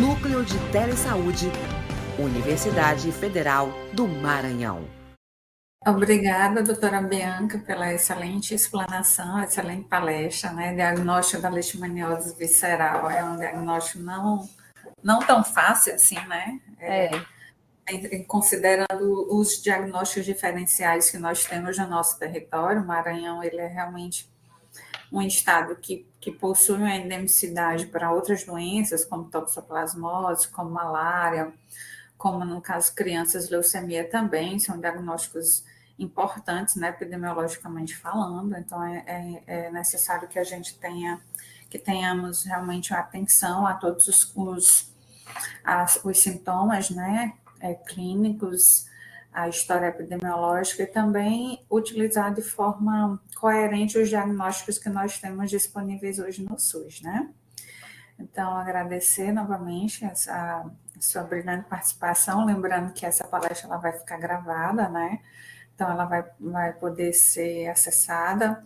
Núcleo de Telesaúde, Universidade Federal do Maranhão. Obrigada, doutora Bianca, pela excelente explanação, excelente palestra, né? Diagnóstico da leishmaniose visceral é um diagnóstico não tão fácil assim, né? Considerando os diagnósticos diferenciais que nós temos no nosso território, o Maranhão ele é realmente um estado que possui uma endemicidade para outras doenças, como toxoplasmose, como malária, como no caso crianças, leucemia também, são diagnósticos importantes, né, epidemiologicamente falando, então é necessário que a gente tenhamos realmente atenção a todos os sintomas, né, clínicos, a história epidemiológica e também utilizar de forma coerente os diagnósticos que nós temos disponíveis hoje no SUS, né? Então, agradecer novamente a sua brilhante participação, lembrando que essa palestra ela vai ficar gravada, né? Então, ela vai poder ser acessada,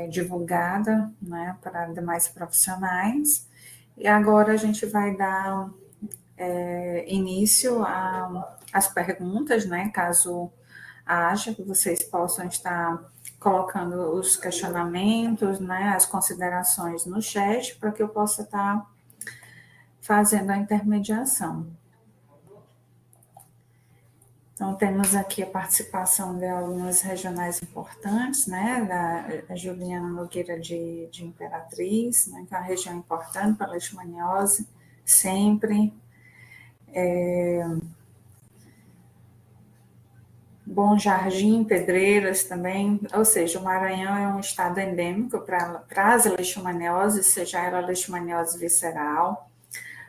divulgada, né, para demais profissionais. E agora a gente vai dar início às perguntas, né? Caso haja, que vocês possam estar colocando os questionamentos, né, as considerações no chat, para que eu possa estar fazendo a intermediação. Então, temos aqui a participação de algumas regionais importantes, né, da Juliana Nogueira de Imperatriz, né, que é uma região importante para a leishmaniose, sempre. Bom Jardim, Pedreiras também, ou seja, o Maranhão é um estado endêmico para as leishmanioses, seja ela leishmaniose visceral,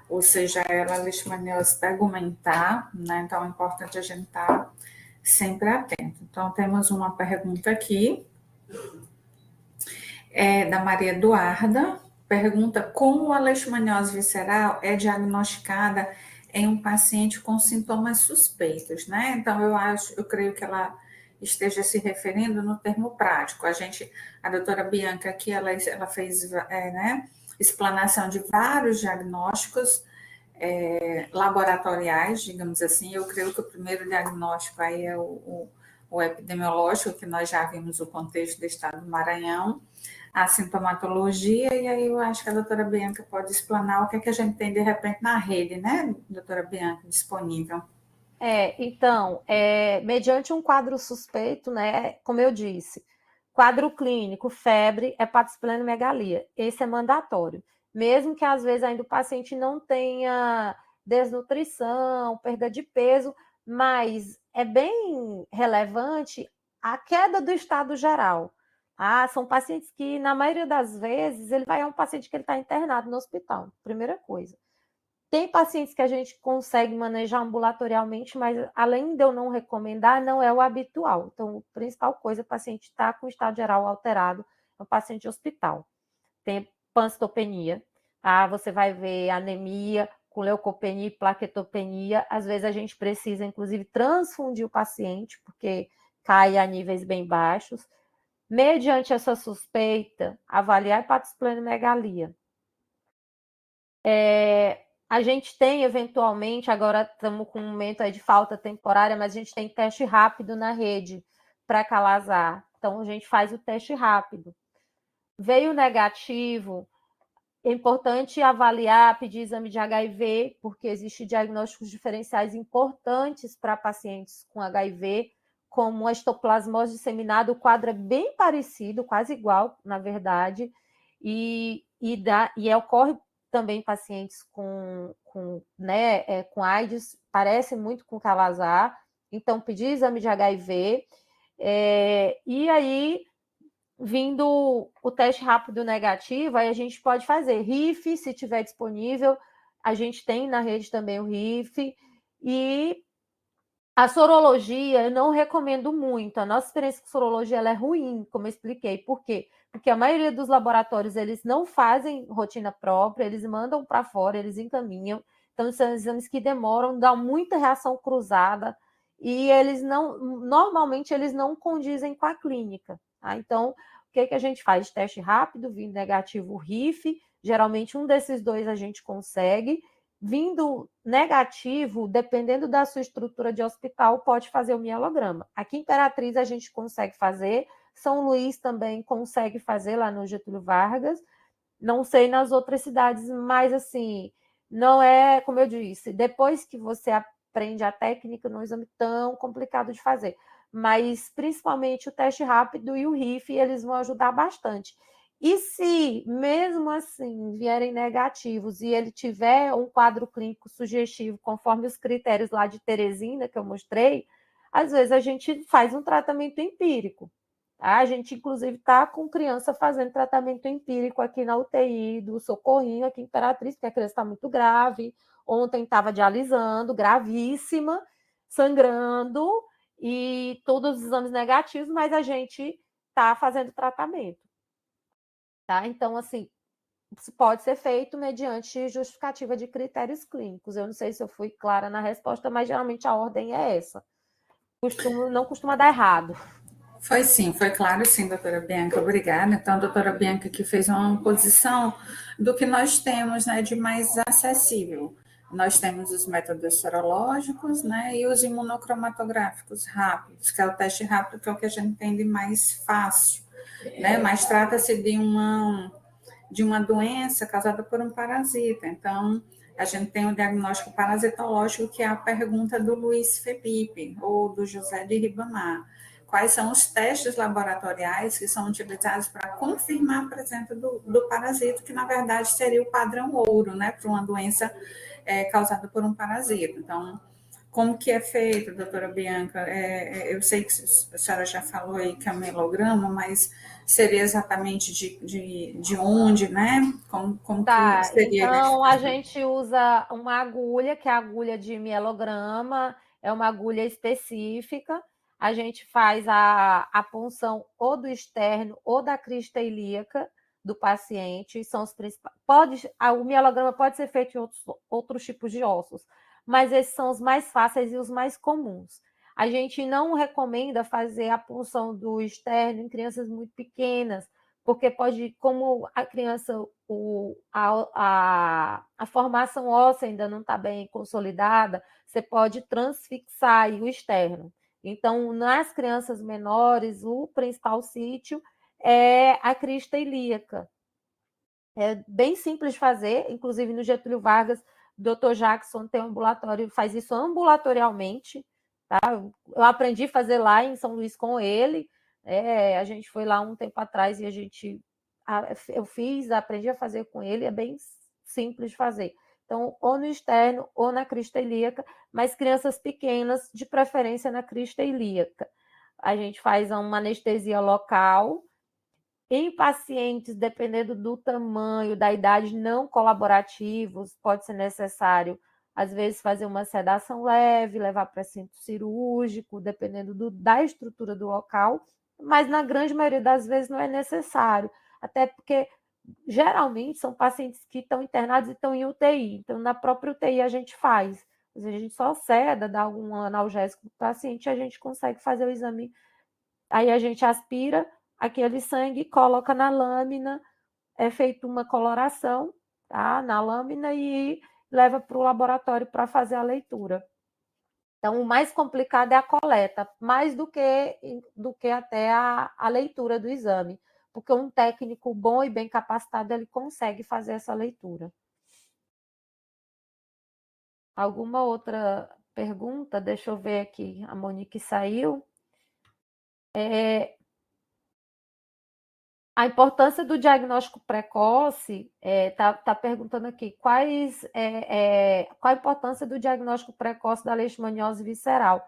ou seja ela leishmaniose tegumentar, né? Então é importante a gente estar sempre atento. Então temos uma pergunta aqui, da Maria Eduarda, pergunta como a leishmaniose visceral é diagnosticada em um paciente com sintomas suspeitos, né? Então, eu creio que ela esteja se referindo no termo prático. A doutora Bianca aqui, ela fez, né, explanação de vários diagnósticos laboratoriais, digamos assim. Eu creio que o primeiro diagnóstico aí é o epidemiológico, que nós já vimos o contexto do estado do Maranhão, a sintomatologia, e aí eu acho que a doutora Bianca pode explanar o que é que a gente tem, de repente, na rede, né, doutora Bianca, disponível. Então, mediante um quadro suspeito, né, como eu disse, quadro clínico, febre, hepatosplenomegalia, esse é mandatório. Mesmo que às vezes ainda o paciente não tenha desnutrição, perda de peso, mas é bem relevante a queda do estado geral. São pacientes que, na maioria das vezes, ele vai a um paciente que ele está internado no hospital, primeira coisa. Tem pacientes que a gente consegue manejar ambulatorialmente, mas além de eu não recomendar, não é o habitual. Então, a principal coisa, o paciente está com o estado geral alterado, é um paciente de hospital. Tem pancitopenia, você vai ver anemia com leucopenia e plaquetopenia. Às vezes a gente precisa, inclusive, transfundir o paciente, porque cai a níveis bem baixos. Mediante essa suspeita, avaliar a hepatosplenomegalia. A gente tem, eventualmente, agora estamos com um momento aí de falta temporária, mas a gente tem teste rápido na rede para calazar. Então, a gente faz o teste rápido. Veio negativo, é importante avaliar, pedir exame de HIV, porque existem diagnósticos diferenciais importantes para pacientes com HIV, como a histoplasmose disseminada. O quadro é bem parecido, quase igual, na verdade, e ocorre também pacientes com AIDS, parece muito com calazar. Então, pedir exame de HIV, e aí, vindo o teste rápido negativo, aí a gente pode fazer RIF, se tiver disponível, a gente tem na rede também o RIF, e a sorologia eu não recomendo muito. A nossa experiência com sorologia ela é ruim, como eu expliquei. Por quê? Porque a maioria dos laboratórios eles não fazem rotina própria, eles mandam para fora, eles encaminham. Então, são exames que demoram, dão muita reação cruzada e normalmente eles não condizem com a clínica. Então, o que a gente faz? Teste rápido, vindo negativo, RIF, Geralmente, um desses dois a gente consegue. Vindo negativo, dependendo da sua estrutura de hospital, pode fazer o mielograma. Aqui em Imperatriz a gente consegue fazer, São Luís também consegue fazer lá no Getúlio Vargas. Não sei nas outras cidades, mas assim, não é, como eu disse, depois que você aprende a técnica, não é um exame tão complicado de fazer. Mas principalmente o teste rápido e o RIF, eles vão ajudar bastante. E se, mesmo assim, vierem negativos e ele tiver um quadro clínico sugestivo, conforme os critérios lá de Teresina, que eu mostrei, às vezes a gente faz um tratamento empírico. Tá? A gente, inclusive, está com criança fazendo tratamento empírico aqui na UTI do Socorrinho, aqui em Imperatriz, porque a criança está muito grave. Ontem estava dialisando, gravíssima, sangrando, e todos os exames negativos, mas a gente está fazendo tratamento. Tá? Então, assim, isso pode ser feito mediante justificativa de critérios clínicos. Eu não sei se eu fui clara na resposta, mas geralmente a ordem é essa. Não costuma dar errado. Foi sim, foi claro sim, doutora Bianca, obrigada. Então, a doutora Bianca que fez uma posição do que nós temos, né, de mais acessível. Nós temos os métodos serológicos, né, e os imunocromatográficos rápidos, que é o teste rápido, que é o que a gente tem de mais fácil, né, mas trata-se de uma doença causada por um parasita. Então, a gente tem o diagnóstico parasitológico, que é a pergunta do Luiz Felipe, ou do José de Ribamar. Quais são os testes laboratoriais que são utilizados para confirmar a presença do parasita, que na verdade seria o padrão ouro, né, para uma doença causada por um parasita. Então, como que é feito, doutora Bianca? Eu sei que a senhora já falou aí que é o mielograma, mas seria exatamente de onde, né? Como Tá, que seria? então a gente usa uma agulha, que é a agulha de mielograma, é uma agulha específica. A gente faz a punção ou do externo ou da crista ilíaca do paciente, são os principais. O mielograma pode ser feito em outros tipos de ossos, mas esses são os mais fáceis e os mais comuns. A gente não recomenda fazer a punção do externo em crianças muito pequenas, porque pode, como a criança, a formação óssea ainda não está bem consolidada, você pode transfixar o externo. Então, nas crianças menores, o principal sítio é a crista ilíaca. É bem simples de fazer, inclusive no Getúlio Vargas, o Dr. Jackson tem um ambulatório, faz isso ambulatorialmente. Tá? Eu aprendi a fazer lá em São Luís com ele. A gente foi lá um tempo atrás e eu aprendi a fazer com ele, é bem simples de fazer. Então, ou no externo ou na crista ilíaca, mas crianças pequenas, de preferência na crista ilíaca. A gente faz uma anestesia local. Em pacientes, dependendo do tamanho, da idade, não colaborativos, pode ser necessário, às vezes, fazer uma sedação leve, levar para centro cirúrgico, dependendo da estrutura do local, mas na grande maioria das vezes não é necessário, até porque geralmente são pacientes que estão internados e estão em UTI, então na própria UTI a gente faz. Às vezes a gente só seda, dá algum analgésico para o paciente e a gente consegue fazer o exame. Aí a gente aspira aquele sangue, coloca na lâmina, é feita uma coloração, tá, na lâmina e leva para o laboratório para fazer a leitura. Então, o mais complicado é a coleta, mais do que até a leitura do exame, porque um técnico bom e bem capacitado, ele consegue fazer essa leitura. Alguma outra pergunta? Deixa eu ver aqui, a Monique saiu. A importância do diagnóstico precoce, tá perguntando aqui, qual a importância do diagnóstico precoce da leishmaniose visceral?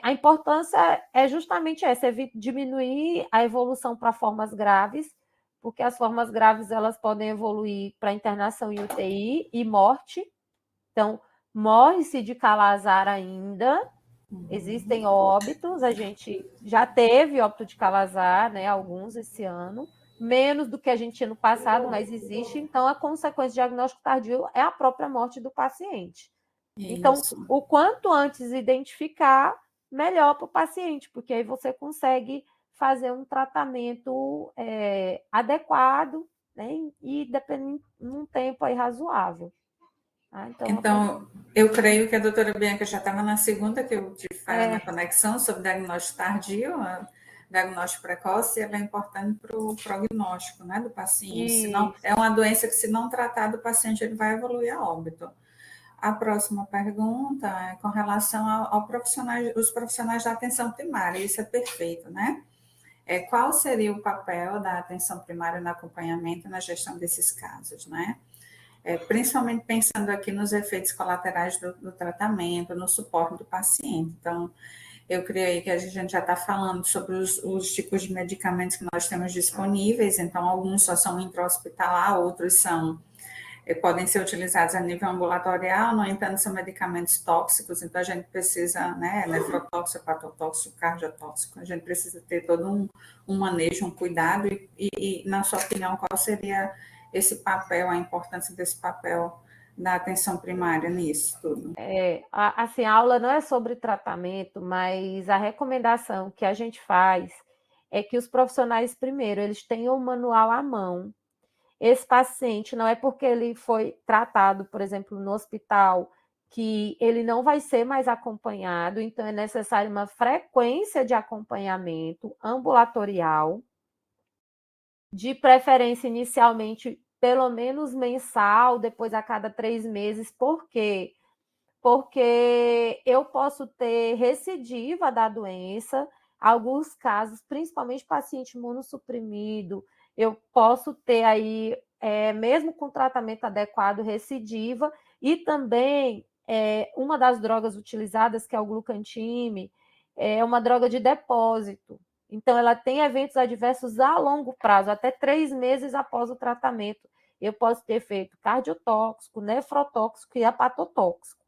A importância é justamente essa, diminuir a evolução para formas graves, porque as formas graves elas podem evoluir para internação em UTI e morte. Então, morre-se de Calazar ainda. Existem óbitos, a gente já teve óbito de Calazar, né, alguns esse ano, menos do que a gente tinha no passado, mas existe. Então, a consequência do diagnóstico tardio é a própria morte do paciente. Isso. Então, o quanto antes identificar, melhor para o paciente, porque aí você consegue fazer um tratamento adequado né? E depende num tempo aí razoável. Ah, Então, eu creio que a doutora Bianca já estava na segunda que eu tive falha na conexão sobre diagnóstico tardio, diagnóstico precoce, ela é importante para o prognóstico, né, do paciente. Senão, é uma doença que, se não tratado, o paciente ele vai evoluir a óbito. A próxima pergunta é com relação ao os profissionais da atenção primária. Isso é perfeito, né? Qual seria o papel da atenção primária no acompanhamento e na gestão desses casos, né? Principalmente pensando aqui nos efeitos colaterais do tratamento, no suporte do paciente. Então, eu creio que a gente já está falando sobre os tipos de medicamentos que nós temos disponíveis, então, alguns só são intra-hospitalar, outros podem ser utilizados a nível ambulatorial, no entanto, são medicamentos tóxicos, então a gente precisa, né, nefrotóxico, hepatotóxico, cardiotóxico, a gente precisa ter todo um manejo, um cuidado, e, na sua opinião, qual seria esse papel, a importância desse papel da atenção primária nisso tudo? Assim, a aula não é sobre tratamento, mas a recomendação que a gente faz é que os profissionais, primeiro, eles tenham o manual à mão. Esse paciente, não é porque ele foi tratado, por exemplo, no hospital, que ele não vai ser mais acompanhado, então é necessário uma frequência de acompanhamento ambulatorial, de preferência inicialmente pelo menos mensal, depois a cada 3 meses. Por quê? Porque eu posso ter recidiva da doença, alguns casos, principalmente paciente imunossuprimido, eu posso ter aí, mesmo com tratamento adequado, recidiva, e também uma das drogas utilizadas, que é o glucantime, é uma droga de depósito. Então, ela tem eventos adversos a longo prazo, até 3 meses após o tratamento. Eu posso ter efeito cardiotóxico, nefrotóxico e hepatotóxico,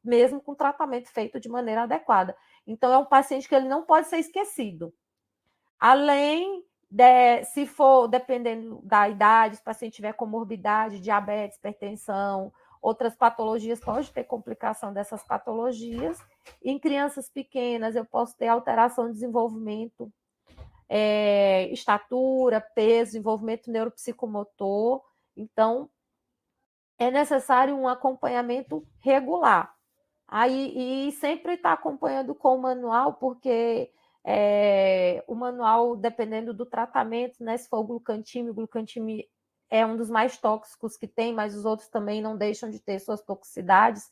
mesmo com tratamento feito de maneira adequada. Então, é um paciente que ele não pode ser esquecido. Além se for, dependendo da idade, se o paciente tiver comorbidade, diabetes, hipertensão, outras patologias, pode ter complicação dessas patologias. Em crianças pequenas, eu posso ter alteração de desenvolvimento, estatura, peso, desenvolvimento neuropsicomotor. Então, é necessário um acompanhamento regular. Aí, e sempre está acompanhando com o manual, porque o manual, dependendo do tratamento, né, se for o glucantime é um dos mais tóxicos que tem, mas os outros também não deixam de ter suas toxicidades,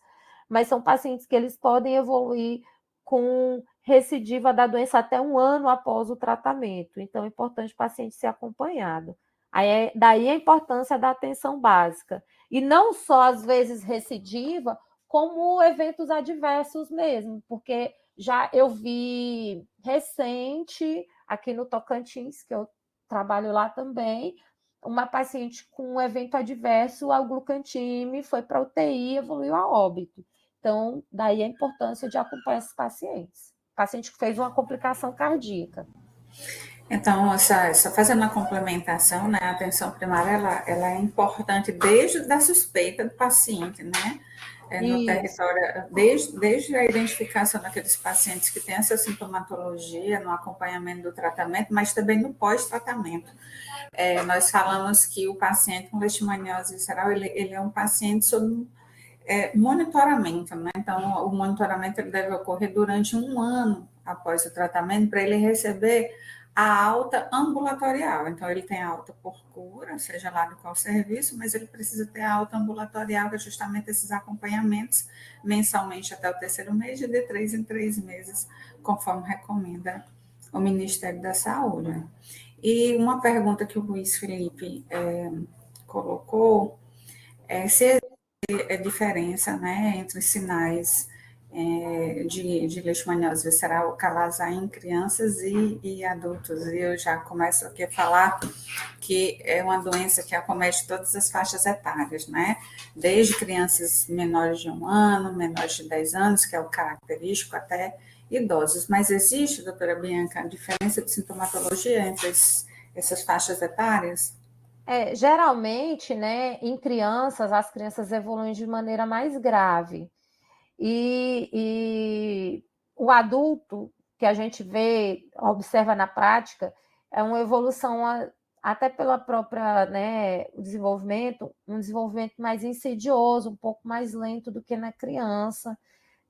mas são pacientes que eles podem evoluir com recidiva da doença até 1 ano após o tratamento. Então, é importante o paciente ser acompanhado. Aí, daí a importância da atenção básica. E não só, às vezes, recidiva, como eventos adversos mesmo, porque já eu vi recente, aqui no Tocantins, que eu trabalho lá também, uma paciente com um evento adverso ao glucantime, foi para UTI e evoluiu a óbito. Então, daí a importância de acompanhar esses pacientes. O paciente que fez uma complicação cardíaca. Então, fazendo uma complementação, né, a atenção primária ela é importante desde a suspeita do paciente, né? No território, desde a identificação daqueles pacientes que têm essa sintomatologia, no acompanhamento do tratamento, mas também no pós-tratamento. Nós falamos que o paciente com leishmaniose visceral, ele é um paciente sob monitoramento, né? Então, o monitoramento ele deve ocorrer durante 1 ano após o tratamento, para ele receber a alta ambulatorial. Então, ele tem alta por cura, seja lá do qual serviço, mas ele precisa ter a alta ambulatorial, que é justamente esses acompanhamentos mensalmente até o 3º mês, e de 3 em 3 meses, conforme recomenda o Ministério da Saúde. E uma pergunta que o Luiz Felipe colocou se existe diferença, né, entre sinais de leishmaniose visceral Kawasaki em crianças e adultos. E eu já começo aqui a falar que é uma doença que acomete todas as faixas etárias, né? Desde crianças menores de 1 ano, menores de 10 anos, que é o característico, até idosos. Mas existe, doutora Bianca, a diferença de sintomatologia entre essas faixas etárias? Geralmente, né, em crianças, as crianças evoluem de maneira mais grave. E o adulto, que a gente vê, observa na prática, é uma evolução até pela própria, né, o desenvolvimento, um desenvolvimento mais insidioso, um pouco mais lento do que na criança.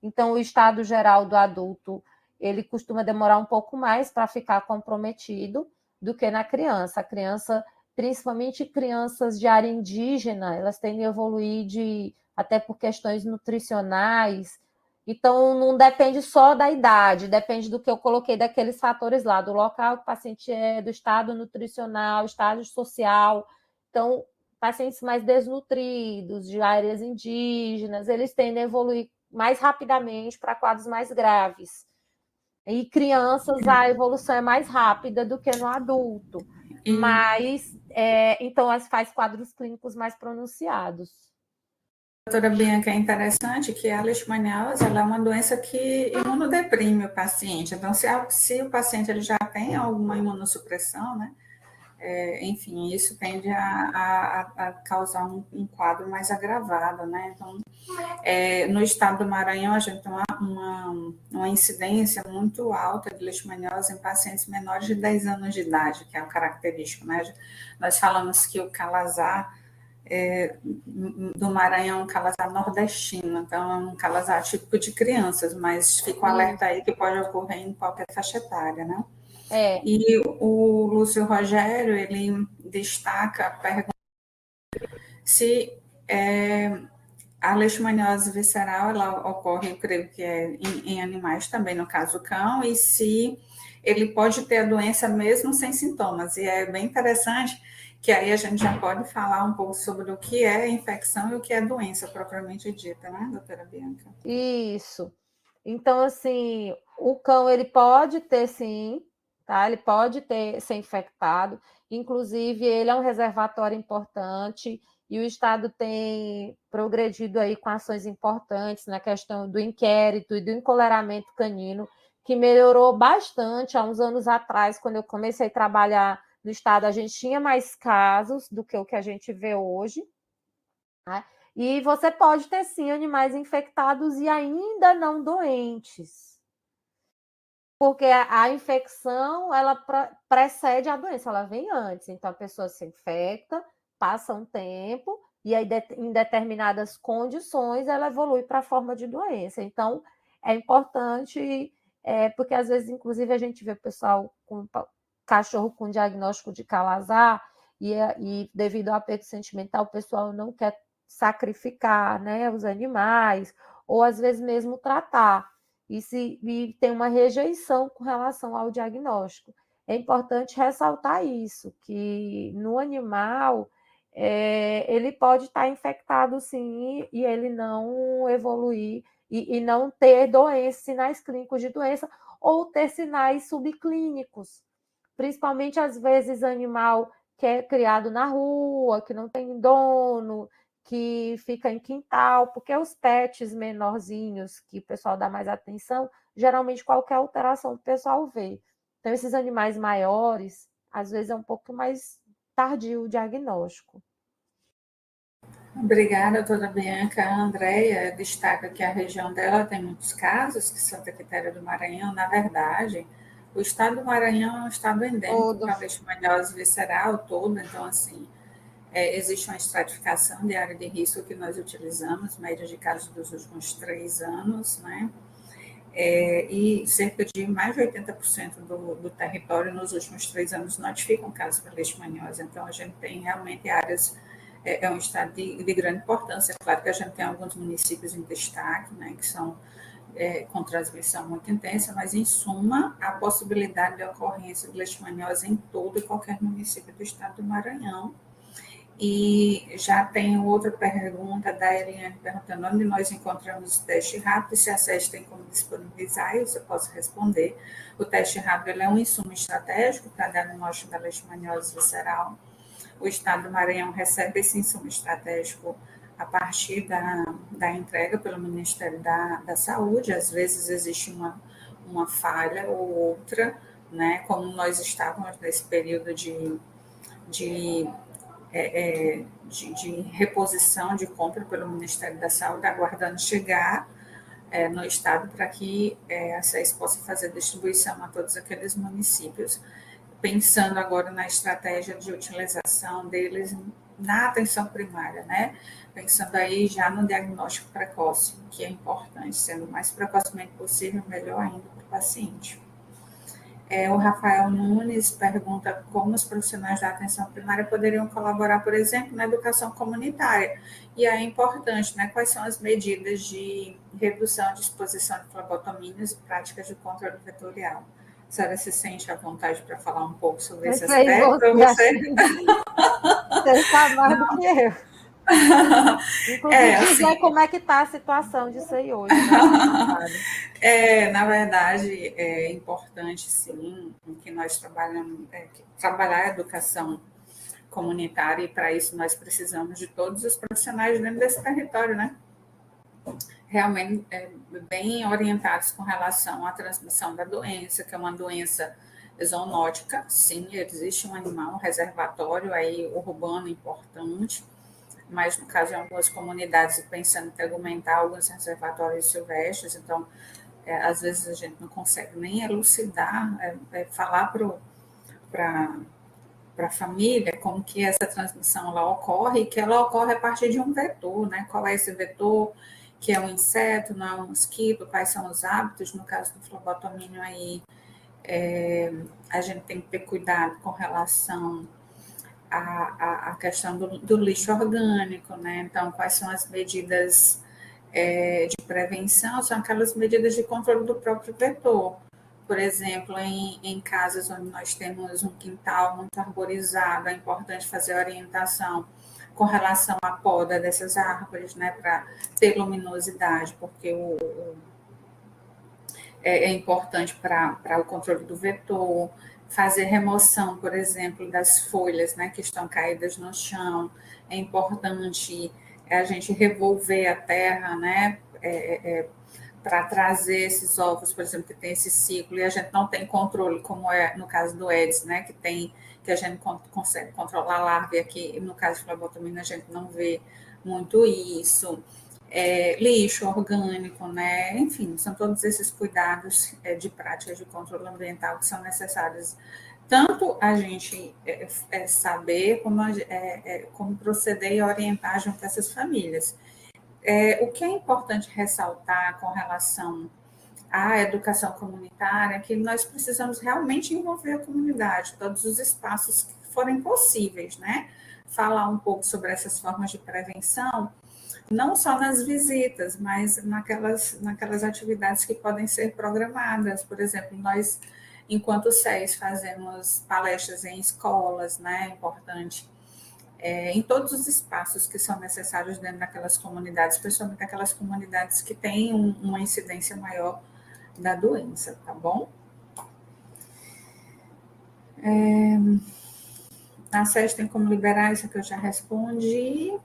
Então, o estado geral do adulto, ele costuma demorar um pouco mais para ficar comprometido do que na criança. A criança, principalmente crianças de área indígena, elas tendem a evoluir até por questões nutricionais. Então, não depende só da idade, depende do que eu coloquei daqueles fatores lá, do local que o paciente é, do estado nutricional, estado social. Então, pacientes mais desnutridos, de áreas indígenas, eles tendem a evoluir mais rapidamente para quadros mais graves. E crianças, a evolução é mais rápida do que no adulto. Mas, então, faz quadros clínicos mais pronunciados. Doutora Bianca, é interessante que a leishmaniose ela é uma doença que imunodeprime o paciente. Então, se o paciente ele já tem alguma imunossupressão, né? Enfim, isso tende a causar um quadro mais agravado, né? Então, no estado do Maranhão, a gente tem uma incidência muito alta de leishmaniose em pacientes menores de 10 anos de idade, que é o característico, né? Nós falamos que o calazar do Maranhão é um calazar nordestino, então é um calazar típico de crianças, mas fica o alerta aí que pode ocorrer em qualquer faixa etária, né? E o Lúcio Rogério, ele destaca a pergunta se a leishmaniose visceral, ela ocorre, eu creio que em animais também, no caso cão, e se ele pode ter a doença mesmo sem sintomas. E é bem interessante que aí a gente já pode falar um pouco sobre o que é infecção e o que é doença propriamente dita, né, doutora Bianca? Isso. Então, assim, o cão, ele pode ter, sim, tá? Ele pode ser infectado. Inclusive, ele é um reservatório importante e o Estado tem progredido aí com ações importantes na questão do inquérito e do encoleramento canino, que melhorou bastante há uns anos atrás, quando eu comecei a trabalhar no Estado, a gente tinha mais casos do que o que a gente vê hoje, né? E você pode ter, sim, animais infectados e ainda não doentes. Porque a infecção, ela precede a doença, ela vem antes. Então, a pessoa se infecta, passa um tempo, e aí, em determinadas condições, ela evolui para a forma de doença. Então, é importante, porque às vezes, inclusive, a gente vê o pessoal com cachorro com diagnóstico de calazar, e devido ao apego sentimental, o pessoal não quer sacrificar, né, os animais, ou às vezes mesmo tratar, e tem uma rejeição com relação ao diagnóstico. É importante ressaltar isso, que no animal ele pode estar infectado sim, e ele não evoluir, e não ter sinais clínicos de doença, ou ter sinais subclínicos, principalmente às vezes animal que é criado na rua, que não tem dono, que fica em quintal, porque os pets menorzinhos, que o pessoal dá mais atenção, geralmente qualquer alteração o pessoal vê. Então, esses animais maiores, às vezes é um pouco mais tardio o diagnóstico. Obrigada, doutora Bianca. A Andréia destaca que a região dela tem muitos casos, que Santa Quitéria do Maranhão, na verdade, o estado do Maranhão é um estado endêmico para a leishmaniose visceral todo, então, assim, existe uma estratificação de área de risco que nós utilizamos, média de casos dos últimos 3 anos, né? E cerca de mais de 80% do território nos últimos 3 anos notificam casos para leishmaniose, então a gente tem realmente áreas, é um estado de grande importância. É claro que a gente tem alguns municípios em destaque, né, que são com transmissão muito intensa, mas, em suma, a possibilidade de ocorrência de leishmaniose em todo e qualquer município do estado do Maranhão. E já tem outra pergunta da Eliane perguntando onde nós encontramos o teste rápido, se a SES tem como disponibilizar, isso eu posso responder. O teste rápido é um insumo estratégico para diagnóstico da leishmaniose visceral. O estado do Maranhão recebe esse insumo estratégico a partir da entrega pelo Ministério da Saúde. Às vezes existe uma falha ou outra, né? Como nós estávamos nesse período de reposição de compra pelo Ministério da Saúde, aguardando chegar no estado para que a SES possa fazer distribuição a todos aqueles municípios. pensando agora na estratégia de utilização deles na atenção primária, né? Pensando aí já no diagnóstico precoce, que é importante, sendo o mais precocemente possível, melhor ainda para o paciente. O Rafael Nunes pergunta como os profissionais da atenção primária poderiam colaborar, por exemplo, na educação comunitária. E aí é importante, né? Quais são as medidas de redução de exposição de flebotomínios e práticas de controle vetorial? A senhora se sente à vontade para falar um pouco sobre esse aspecto? Você sabe mais do que eu. Inclusive, assim, como é que está a situação disso aí hoje, né? Na verdade, é importante, sim, que nós trabalhamos, trabalhar a educação comunitária, e para isso nós precisamos de todos os profissionais dentro desse território, né? Realmente bem orientados com relação à transmissão da doença, que é uma doença zoonótica. Sim, existe um animal, um reservatório aí urbano importante, mas no caso de algumas comunidades, pensando em argumentar alguns reservatórios silvestres, então às vezes a gente não consegue nem elucidar, falar para a família como que essa transmissão ela ocorre, e que ela ocorre a partir de um vetor, né? Qual é esse vetor, que é um inseto, não é um mosquito, quais são os hábitos. No caso do flebotomínio aí, a gente tem que ter cuidado com relação à questão do lixo orgânico, né? Então, quais são as medidas de prevenção? São aquelas medidas de controle do próprio vetor. Por exemplo, em casas onde nós temos um quintal muito arborizado, é importante fazer orientação com relação à poda dessas árvores, né, para ter luminosidade, porque é importante para o controle do vetor. Fazer remoção, por exemplo, das folhas, né, que estão caídas no chão. É importante a gente revolver a terra, né, para trazer esses ovos, por exemplo, que tem esse ciclo, e a gente não tem controle, como é no caso do Aedes, né, que a gente consegue controlar a larva, e aqui, no caso de flebotomina, a gente não vê muito isso. Lixo orgânico, né, enfim, são todos esses cuidados de práticas de controle ambiental que são necessários, tanto a gente saber como proceder e orientar junto a essas famílias. O que é importante ressaltar com relação à educação comunitária é que nós precisamos realmente envolver a comunidade, todos os espaços que forem possíveis, né? Falar um pouco sobre essas formas de prevenção, não só nas visitas, mas naquelas atividades que podem ser programadas. Por exemplo, nós, enquanto SES, fazemos palestras em escolas, né? É importante. Em todos os espaços que são necessários dentro daquelas comunidades, principalmente aquelas comunidades que têm uma incidência maior da doença, tá bom? A SES tem como liberar, isso que eu já respondi.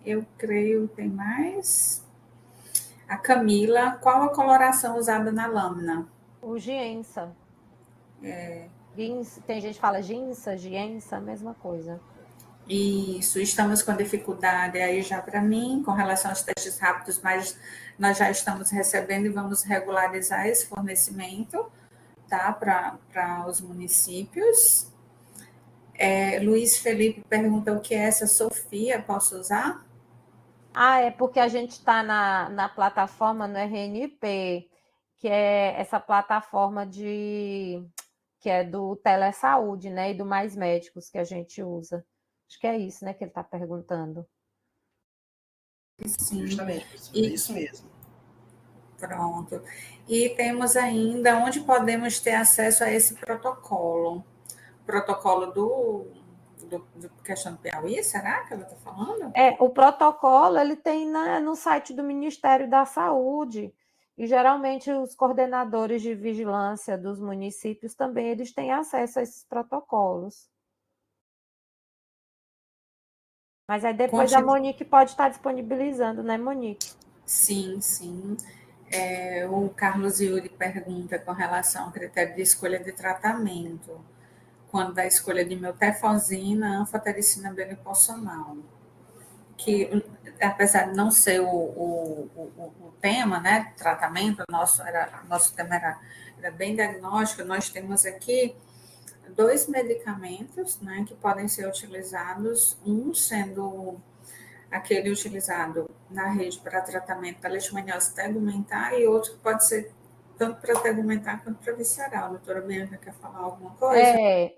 Eu creio que tem mais. A Camila, qual a coloração usada na lâmina? O giensa. Tem gente que fala giensa, mesma coisa. Isso, estamos com dificuldade aí já para mim, com relação aos testes rápidos, mas nós já estamos recebendo e vamos regularizar esse fornecimento, tá, para os municípios. Luiz Felipe pergunta o que é essa Sofia, posso usar? É porque a gente está na plataforma no RNP, que é essa plataforma que é do Telesaúde, né, e do Mais Médicos que a gente usa. Acho que é isso, né, que ele está perguntando. Sim. Justamente, é isso mesmo. Pronto. E temos ainda onde podemos ter acesso a esse protocolo. Protocolo do questão do Piauí, será que ela está falando? O protocolo ele tem no site do Ministério da Saúde. E geralmente os coordenadores de vigilância dos municípios também eles têm acesso a esses protocolos. Mas aí depois a Monique pode estar disponibilizando, né, Monique? Sim, sim. O Carlos Yuri pergunta com relação ao critério de escolha de tratamento, quando da escolha de meltefosina, anfotericina belipossonal, que apesar de não ser o tema, né, tratamento, nosso tema era bem diagnóstico. Nós temos aqui dois medicamentos, né, que podem ser utilizados, um sendo aquele utilizado na rede para tratamento da leishmaniose tegumentar e outro que pode ser tanto para tegumentar quanto para visceral. A doutora Bianca quer falar alguma coisa?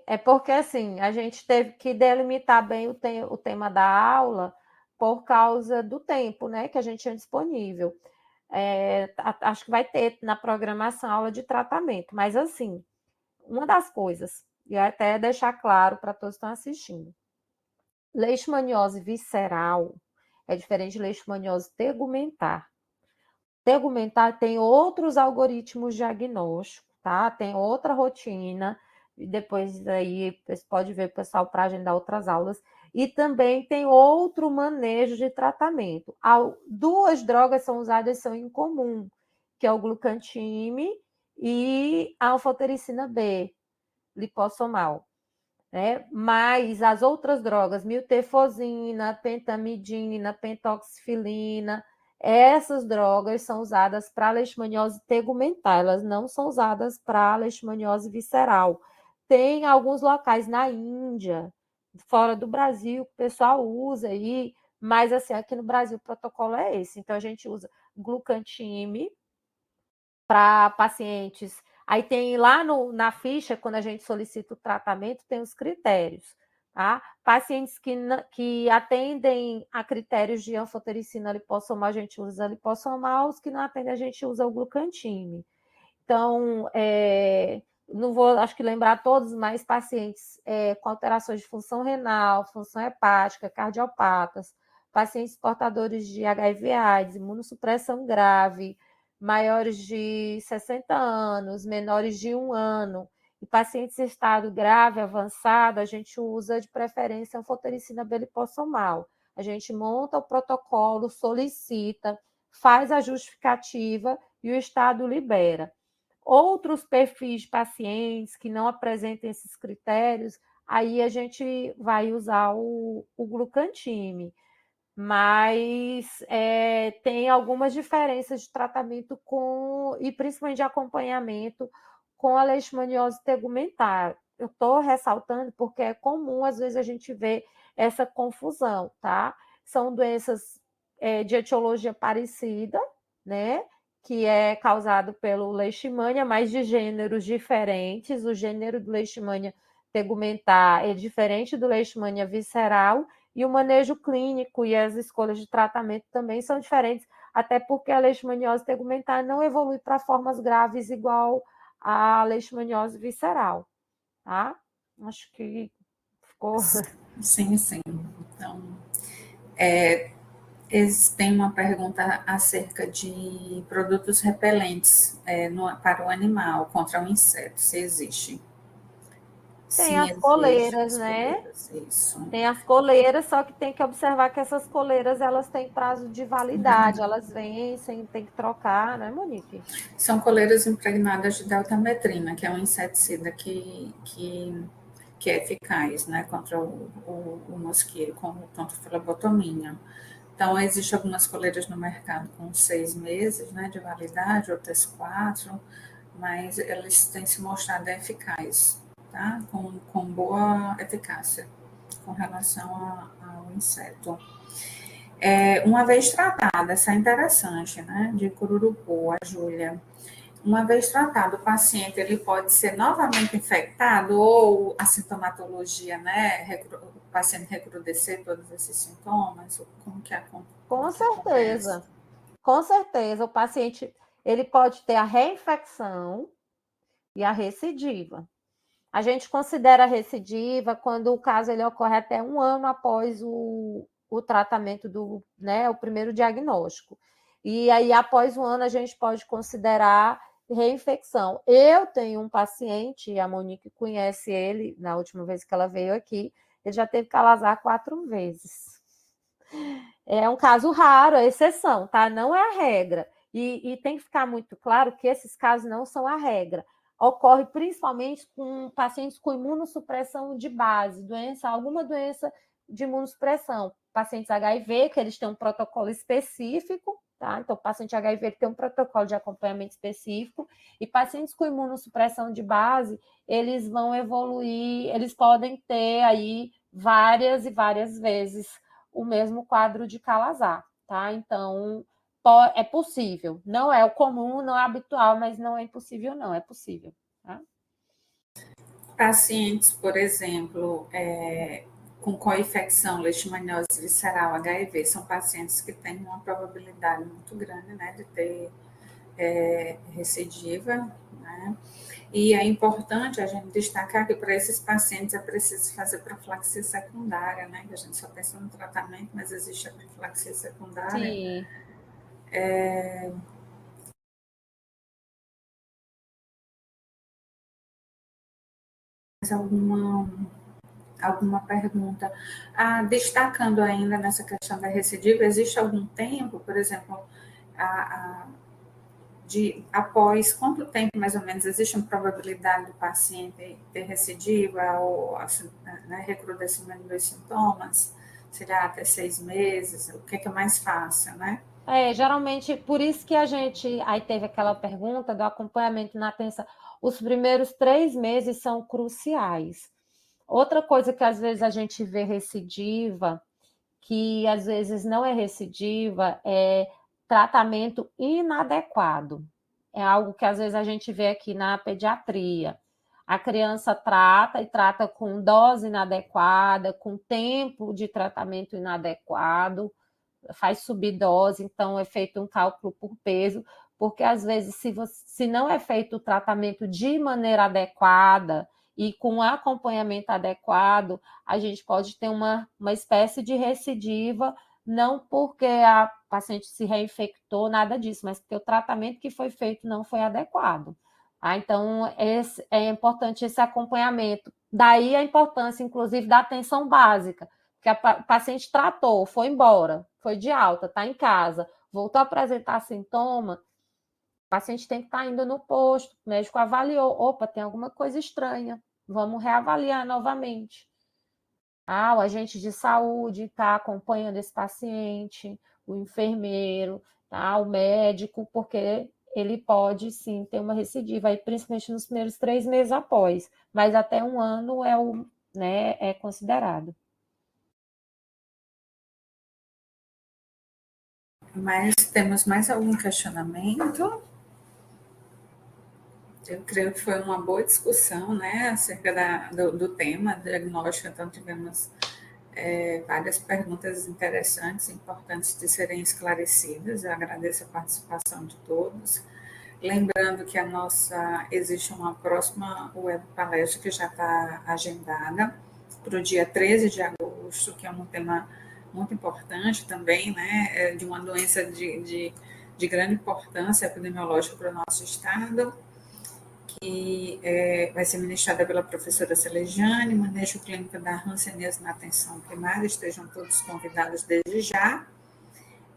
É porque assim, a gente teve que delimitar bem o tema da aula por causa do tempo, né, que a gente tinha disponível. Acho que vai ter na programação aula de tratamento, mas assim, uma das coisas, e até deixar claro para todos que estão assistindo, leishmaniose visceral é diferente de leishmaniose tegumentar. Tegumentar tem outros algoritmos diagnósticos, tá? Tem outra rotina, e depois daí você pode ver o pessoal para agendar outras aulas, e também tem outro manejo de tratamento. Duas drogas são usadas, são em comum, que é o glucantime e a anfotericina B, lipossomal. Né? Mas as outras drogas, miltefosina, pentamidina, pentoxifilina, essas drogas são usadas para leishmaniose tegumentar, elas não são usadas para leishmaniose visceral. Tem alguns locais na Índia, fora do Brasil, que o pessoal usa aí, mas assim, aqui no Brasil o protocolo é esse. Então a gente usa glucantime para pacientes. Aí tem lá na ficha, quando a gente solicita o tratamento, tem os critérios. Tá? Pacientes que atendem a critérios de anfotericina lipossomal, a gente usa lipossomal, os que não atendem, a gente usa o glucantime. Então, não vou, acho que lembrar todos, mas pacientes com alterações de função renal, função hepática, cardiopatas, pacientes portadores de HIV/AIDS, imunossupressão grave, maiores de 60 anos, menores de 1 ano, e pacientes em estado grave, avançado, a gente usa de preferência anfotericina B lipossomal. A gente monta o protocolo, solicita, faz a justificativa e o Estado libera. Outros perfis de pacientes que não apresentem esses critérios, aí a gente vai usar o glucantime. Mas tem algumas diferenças de tratamento e principalmente de acompanhamento com a leishmaniose tegumentar. Eu estou ressaltando porque é comum, às vezes, a gente ver essa confusão, tá? São doenças de etiologia parecida, né? Que é causado pelo leishmania, mas de gêneros diferentes. O gênero do leishmania tegumentar é diferente do leishmania visceral, e o manejo clínico e as escolhas de tratamento também são diferentes, até porque a leishmaniose tegumentar não evolui para formas graves igual a leishmaniose visceral, tá? Acho que ficou... Sim, sim. Então, tem uma pergunta acerca de produtos repelentes para o animal, contra o inseto, se existe. Tem Sim, as existe, coleiras, as né? coleiras, isso. Tem as coleiras, só que tem que observar que essas coleiras, elas têm prazo de validade, elas vencem, tem que trocar, né, Monique? São coleiras impregnadas de deltametrina, que é um inseticida que é eficaz, né, contra o mosquito, contra a filobotomia. Então, existem algumas coleiras no mercado com 6 meses, né, de validade, outras 4, mas elas têm se mostrado eficazes, tá? Com boa eficácia com relação ao inseto. Uma vez tratada, essa é interessante, né, de cururupu, a Júlia. Uma vez tratado, o paciente ele pode ser novamente infectado ou a sintomatologia, né, o paciente recrudescer todos esses sintomas? Como que acontece? Com certeza. Com certeza, o paciente ele pode ter a reinfecção e a recidiva. A gente considera a recidiva quando o caso ele ocorre até 1 ano após o tratamento né, o primeiro diagnóstico. E aí, após 1 ano, a gente pode considerar reinfecção. Eu tenho um paciente, a Monique conhece ele, na última vez que ela veio aqui, ele já teve calazar 4 vezes. É um caso raro, é exceção, tá? Não é a regra. E tem que ficar muito claro que esses casos não são a regra. Ocorre principalmente com pacientes com imunossupressão de base, alguma doença de imunossupressão. Pacientes HIV, que eles têm um protocolo específico, tá? Então, o paciente HIV tem um protocolo de acompanhamento específico, e pacientes com imunossupressão de base, eles vão evoluir, eles podem ter aí várias e várias vezes o mesmo quadro de Kala-Azar, tá? Então, é possível. Não é o comum, não é habitual, mas não é impossível, não. É possível, tá? Pacientes, por exemplo, com co-infecção, leishmaniose visceral, HIV, são pacientes que têm uma probabilidade muito grande, né, de ter recidiva, né? E é importante a gente destacar que para esses pacientes é preciso fazer profilaxia secundária, né? Que a gente só pensa no tratamento, mas existe a profilaxia secundária. Sim. Alguma pergunta? Destacando ainda nessa questão da recidiva, existe algum tempo, por exemplo, após quanto tempo, mais ou menos, existe uma probabilidade do paciente ter recidiva ou assim, né, recrudescimento dos sintomas? Será até 6 meses? O que é mais fácil, né? Geralmente, por isso que a gente aí teve aquela pergunta do acompanhamento na atenção. Os primeiros 3 meses são cruciais. Outra coisa que às vezes a gente vê recidiva, que às vezes não é recidiva, é tratamento inadequado. É algo que às vezes a gente vê aqui na pediatria. A criança trata com dose inadequada, com tempo de tratamento inadequado, faz subir dose, então é feito um cálculo por peso, porque às vezes, se não é feito o tratamento de maneira adequada e com acompanhamento adequado, a gente pode ter uma espécie de recidiva, não porque a paciente se reinfectou, nada disso, mas porque o tratamento que foi feito não foi adequado. Então, é importante esse acompanhamento. Daí a importância, inclusive, da atenção básica, que o paciente tratou, foi embora, foi de alta, está em casa, voltou a apresentar sintoma, o paciente tem que estar indo no posto, o médico avaliou, opa, tem alguma coisa estranha, vamos reavaliar novamente. O agente de saúde está acompanhando esse paciente, o enfermeiro, tá? O médico, porque ele pode sim ter uma recidiva, aí, principalmente nos primeiros 3 meses após, mas até 1 ano é considerado. Mas temos mais algum questionamento? Eu creio que foi uma boa discussão, né, acerca do tema diagnóstico, então tivemos várias perguntas interessantes, importantes de serem esclarecidas. Eu agradeço a participação de todos. Lembrando que existe uma próxima web palestra que já está agendada para o dia 13 de agosto, que é um tema muito importante também, né, de uma doença de grande importância epidemiológica para o nosso estado, que vai ser ministrada pela professora Celejane, manejo clínico da hanseníase na atenção primária. Estejam todos convidados desde já.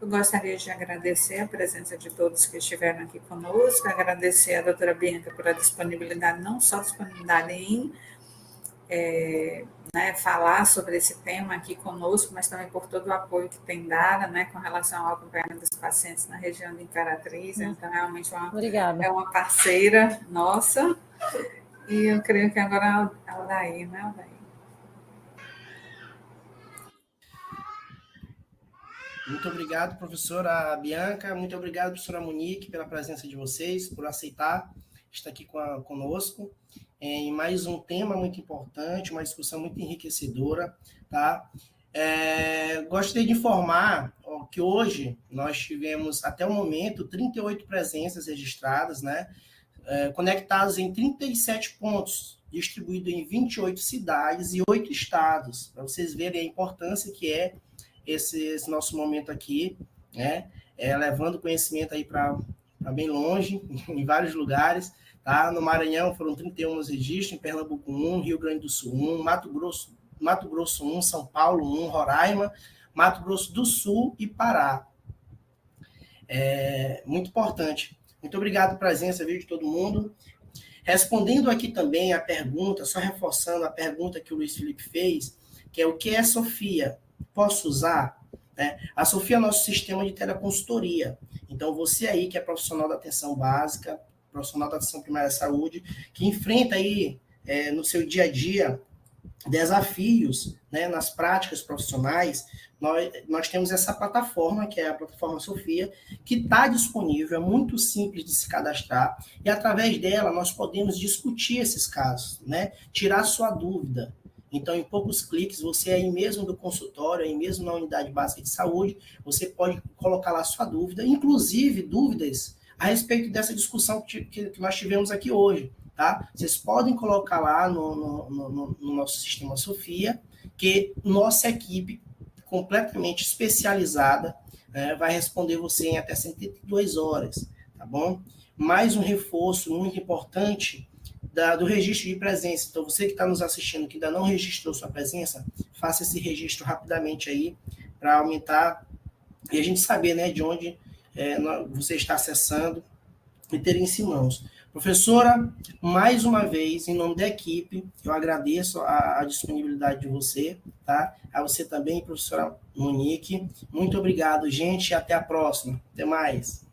Eu gostaria de agradecer a presença de todos que estiveram aqui conosco, agradecer a doutora Bianca pela disponibilidade, não só disponibilidade em falar sobre esse tema aqui conosco, mas também por todo o apoio que tem dado, né, com relação ao acompanhamento dos pacientes na região de Imperatriz. Então, realmente é uma parceira nossa. E eu creio que agora é a Aldair, né, Aldair? Muito obrigado, professora Bianca. Muito obrigado, professora Monique, pela presença de vocês, por aceitar estar aqui conosco em mais um tema muito importante, uma discussão muito enriquecedora, tá? Gostaria de informar que hoje nós tivemos, até o momento, 38 presenças registradas, né? Conectadas em 37 pontos, distribuídos em 28 cidades e 8 estados, para vocês verem a importância que é esse nosso momento aqui, né? Levando conhecimento aí para bem longe, em vários lugares, tá? No Maranhão foram 31 registros, em Pernambuco 1, Rio Grande do Sul 1, Mato Grosso 1, São Paulo 1, Roraima, Mato Grosso do Sul e Pará. Muito importante. Muito obrigado pela presença, viu, de todo mundo. Respondendo aqui também a pergunta, só reforçando a pergunta que o Luiz Felipe fez, que é o que é Sofia? Posso usar? né? A Sofia é nosso sistema de teleconsultoria. Então, você aí que é profissional da atenção básica, profissional da atenção primária à saúde, que enfrenta aí no seu dia a dia desafios, né, nas práticas profissionais, nós temos essa plataforma, que é a plataforma Sofia, que está disponível, é muito simples de se cadastrar, e através dela nós podemos discutir esses casos, né, tirar sua dúvida. Então, em poucos cliques, você aí mesmo do consultório, aí mesmo na unidade básica de saúde, você pode colocar lá sua dúvida, inclusive dúvidas a respeito dessa discussão que nós tivemos aqui hoje. Tá? Vocês podem colocar lá no nosso sistema Sofia, que nossa equipe completamente especializada vai responder você em até 72 horas, tá bom? Mais um reforço muito importante do registro de presença. Então, você que está nos assistindo, que ainda não registrou sua presença, faça esse registro rapidamente aí, para aumentar e a gente saber, né, de onde você está acessando e ter isso em mãos. Professora, mais uma vez, em nome da equipe, eu agradeço a disponibilidade de você, tá? A você também, professora Monique. Muito obrigado, gente, e até a próxima. Até mais.